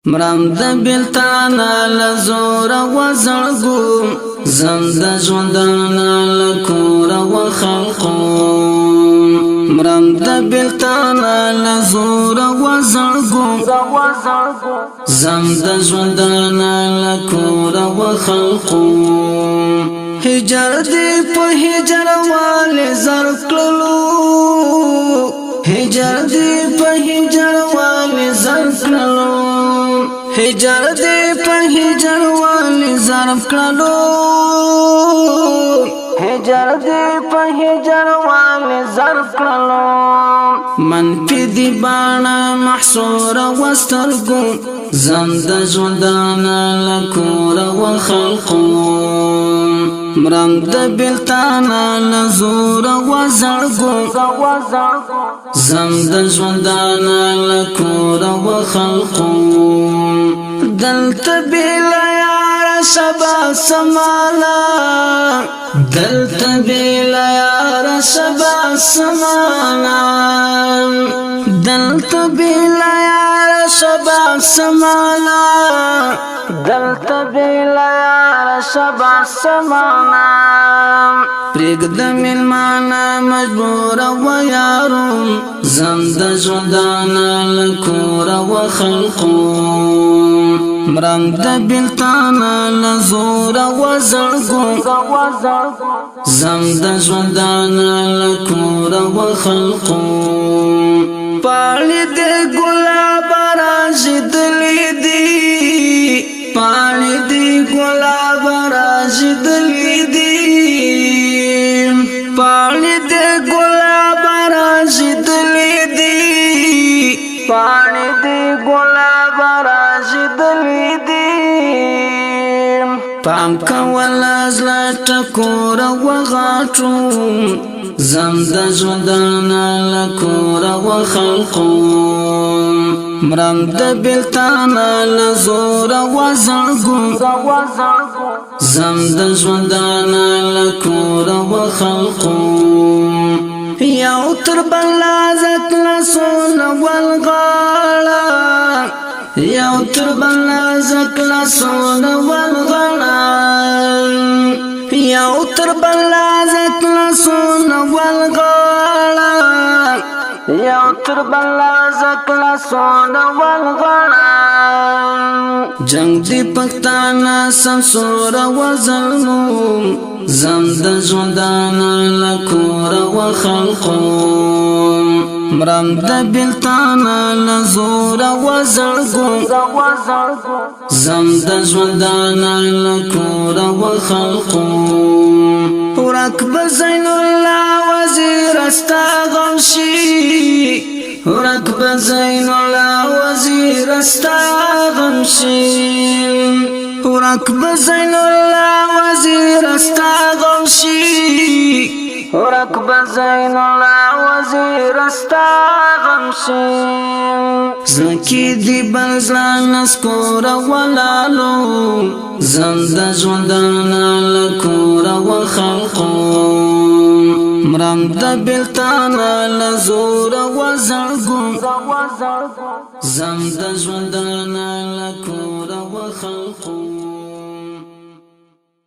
مرم د بلتانا لزور و زړګو زم د ژوندانا لکور و خلقو مرم د بلتانا لزور و زړګو زم د ژوندانا لکور و خلقو هجر دی په هجر وال زر کړلو هجر دی په هجر وال زر کړلو هجر دی په هجر والی ظرف کړلو هجر دی په هجر والی ظرف کړلو من په دی باڼه محصور وسترګو زم د ژوندانه لکور و خلقو مرم د بلتانه لزور و زړګو زم د ژوندانه لکور و خلقو دلته بلا یار شبا سمالا دلته بلا یار شبا سمالا دلته بلا یار شبا سمالا دلته بلا یار شبا سمالا پرګد ملمانا مجبور و یارم زم د ژوندانه لکور و خلقو مرم د بلتانا لزور و زړګو زم د ژوندانه لکور و خلقو پاڼې د ګلاب راژدلې دي پاڼې د ګلاب راژدلې دي پاڼې د ګلاب راژدلې دي پاڼې د ګلاب راژدلې دي پام کول ازلا ټکور و غاټو زم د ژوندانه لکور و خلقو مرم د بلتانه لزور و زړګو زم د ژوندانه لکور و خلقو یو تر بلا زکلا سون والغاړه یو تر بلا زکلا سون والغاړه یو تر بلا زکلا سون والغاړه یو تر بلا زکلا سون والغاړه جنگ دی پښتانه سمسور و ظلم زم د ژوندانه لکور و خلقو مرم د بلتانه لزور و زړګو زم د ژوندانه لکور و خلقو ورک بزین الله وزیر استا غمشي ورک بزین الله وزیر استا غمشي ورک بزین الله وزیر استا غمشي ورک بزین الله وزیر استا غمشي زکی دی بلزلان اسکور ولالو زم د ژوندانه لکور و خلقو مرم د بلتانه لزور و زړګو زم د ژوندانه لکور و خلقو